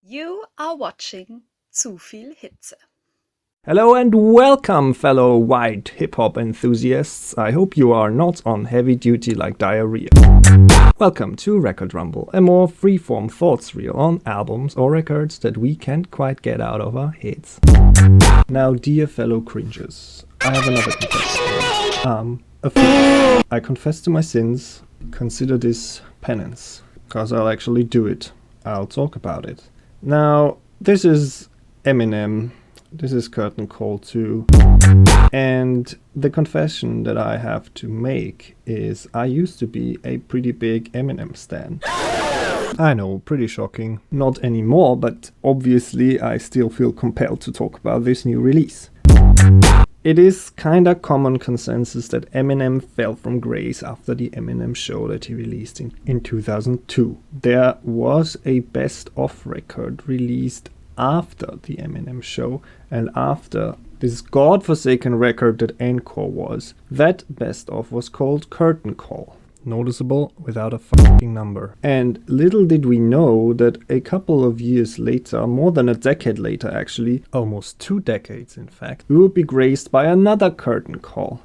You are watching Zu viel Hitze. Hello and welcome, fellow white hip-hop enthusiasts. I hope you are not on heavy duty like diarrhea. Welcome to Record Rumble, a more freeform thoughts reel on albums or records that we can't quite get out of our heads. Now, dear fellow cringers, I have another confession. A fool. I confess to my sins. Consider this penance, because I'll actually do it. I'll talk about it. Now, this is Eminem. This is Curtain Call 2. And the confession that I have to make is I used to be a pretty big Eminem stan. I know, pretty shocking. Not anymore, but obviously I still feel compelled to talk about this new release. It is kinda common consensus that Eminem fell from grace after the Eminem show that he released in 2002. There was a best-of record released after the Eminem show and after this godforsaken record that Encore was. That best-of was called Curtain Call. Noticeable without a fucking number. And little did we know that a couple of years later, more than a decade later actually, almost 2 decades in fact, we would be graced by another Curtain Call.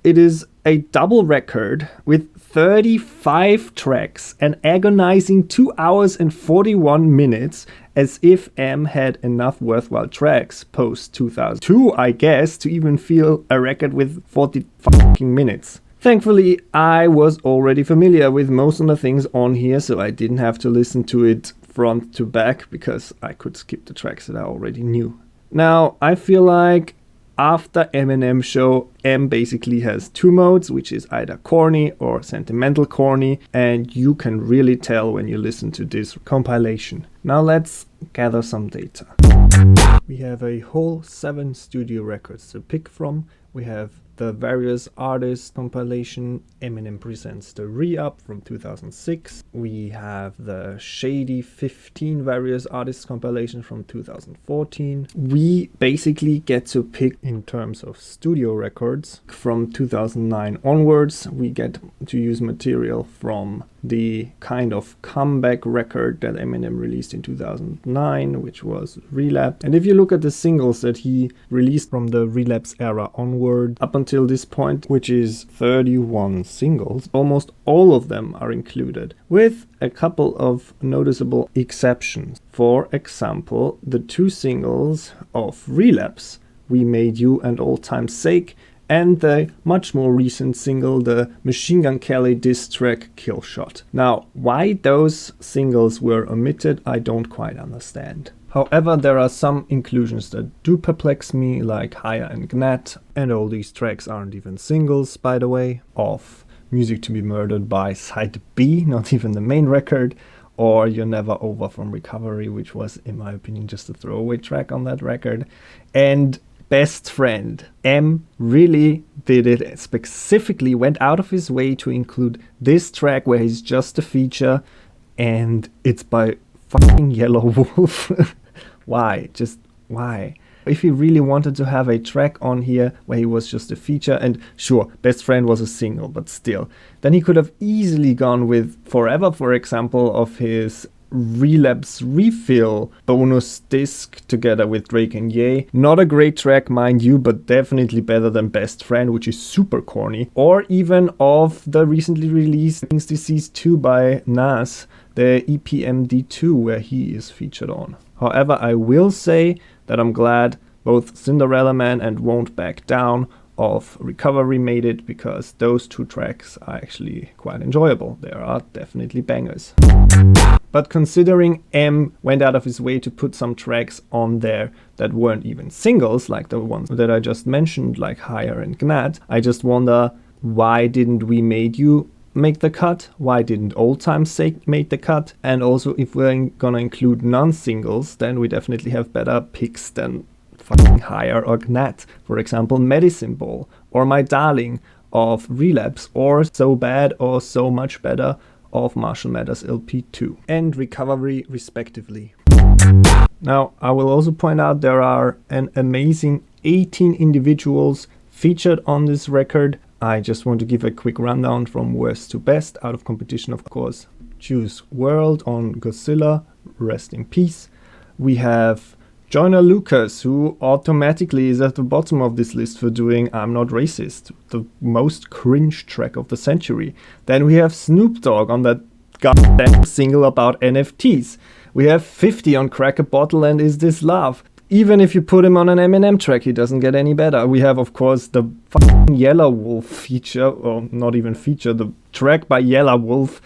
It is a double record with 35 tracks, an agonizing 2 hours and 41 minutes, as if M had enough worthwhile tracks post 2002, I guess, to even feel a record with 40 fucking minutes. Thankfully, I was already familiar with most of the things on here, so I didn't have to listen to it front to back because I could skip the tracks that I already knew. Now, I feel like after Eminem show, M basically has 2 modes, which is either corny or sentimental corny, and you can really tell when you listen to this compilation. Now let's gather some data. We have a whole 7 studio records to pick from. We have the various artists compilation. Eminem presents the Re-Up from 2006. We have the Shady 15 various artists compilation from 2014. We basically get to pick in terms of studio records from 2009 onwards. We get to use material from the kind of comeback record that Eminem released in 2009, which was Relapse. And if you look at the singles that he released from the Relapse era onward up until this point, which is 31 singles, almost all of them are included, with a couple of noticeable exceptions. For example, the 2 singles of Relapse, We Made You and Old Time's Sake, and the much more recent single, the Machine Gun Kelly diss track Kill Shot. Now, why those singles were omitted, I don't quite understand. However, there are some inclusions that do perplex me, like Higher and Gnat, and all these tracks aren't even singles, by the way, of Music to be Murdered by Side B, not even the main record, or You're Never Over from Recovery, which was, in my opinion, just a throwaway track on that record. And Best Friend. M really did it, specifically went out of his way to include this track where he's just a feature, and it's by fucking Yellow Wolf. Why? Just why? If he really wanted to have a track on here where he was just a feature, and sure, Best Friend was a single, but still, then he could have easily gone with Forever, for example, of his Relapse Refill bonus disc together with Drake and Ye. Not a great track, mind you, but definitely better than Best Friend, which is super corny. Or even of the recently released King's Disease 2 by Nas, the EPMD2, where he is featured on. However, I will say that I'm glad both Cinderella Man and Won't Back Down of Recovery made it, because those 2 tracks are actually quite enjoyable. They are definitely bangers. But considering M went out of his way to put some tracks on there that weren't even singles, like the ones that I just mentioned, like Higher and Gnat, I just wonder, why didn't We Made You make the cut? Why didn't Old Time's Sake make the cut? And also, if we're gonna include non-singles, then we definitely have better picks than fucking Higher or Gnat. For example, Medicine Ball, or My Darling of Relapse, or So Bad or So Much Better of Marshall Mathers LP2, and Recovery respectively. Now, I will also point out there are an amazing 18 individuals featured on this record. I just want to give a quick rundown from worst to best, out of competition of course. Juice WRLD on Godzilla, rest in peace. We have Joyner Lucas, who automatically is at the bottom of this list for doing I'm Not Racist, the most cringe track of the century. Then we have Snoop Dogg on that goddamn single about NFTs. We have 50 on Crack a Bottle and Is This Love. Even if you put him on an Eminem track, he doesn't get any better. We have, of course, the fucking Yellow Wolf feature, or not even feature, the track by Yellow Wolf,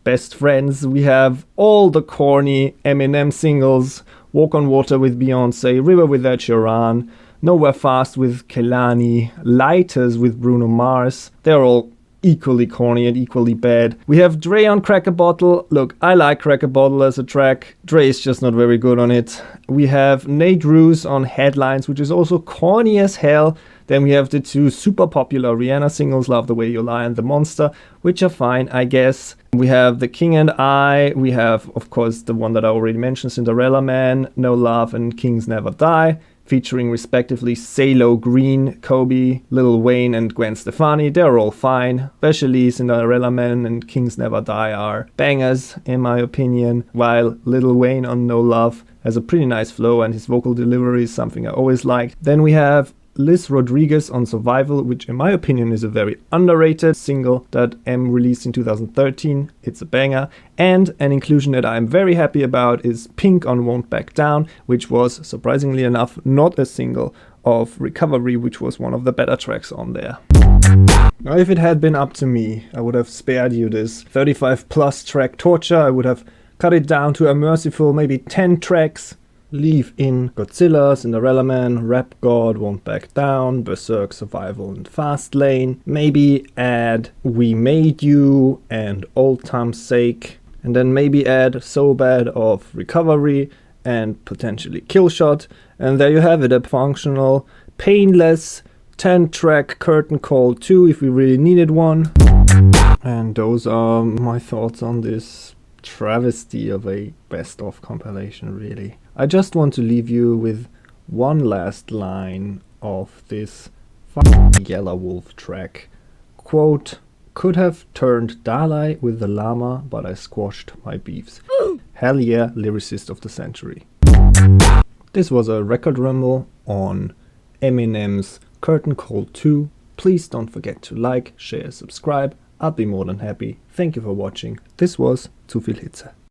Best Friends. We have all the corny Eminem singles, Walk on Water with Beyonce, River with Ed Sheeran, Nowhere Fast with Kehlani, Lighters with Bruno Mars. They're all equally corny and equally bad. We have Dre on Crack a Bottle. Look, I like Crack a Bottle as a track. Dre is just not very good on it. We have Nate Roos on Headlines, which is also corny as hell. Then we have the two super popular Rihanna singles, Love the Way You Lie and The Monster, which are fine, I guess. We have The King and I. We have, of course, the one that I already mentioned, Cinderella Man, No Love and Kings Never Die, featuring respectively CeeLo Green, Kobe, Lil Wayne and Gwen Stefani. They're all fine. Especially Cinderella Man and Kings Never Die are bangers, in my opinion, while Lil Wayne on No Love has a pretty nice flow and his vocal delivery is something I always liked. Then we have Liz Rodriguez on Survival, which in my opinion is a very underrated single that M released in 2013. It's a banger. And an inclusion that I'm very happy about is Pink on Won't Back Down, which was, surprisingly enough, not a single of Recovery, which was one of the better tracks on there. Now, if it had been up to me, I would have spared you this 35 plus track torture. I would have cut it down to a merciful maybe 10 tracks. Leave in Godzilla, Cinderella Man, Rap God, Won't Back Down, Berserk, Survival and Fast Lane. Maybe add We Made You and Old Time's Sake. And then maybe add So Bad of Recovery and potentially Killshot. And there you have it, a functional, painless 10-track curtain call 2 if we really needed one. And those are my thoughts on this travesty of a best-of compilation, really. I just want to leave you with one last line of this fucking Yellow Wolf track. Quote, could have turned Dalai with the llama, but I squashed my beefs. Hell yeah, lyricist of the century. This was a record rumble on Eminem's Curtain Call 2. Please don't forget to like, share, subscribe. I'd be more than happy. Thank you for watching. This was Zu viel Hitze.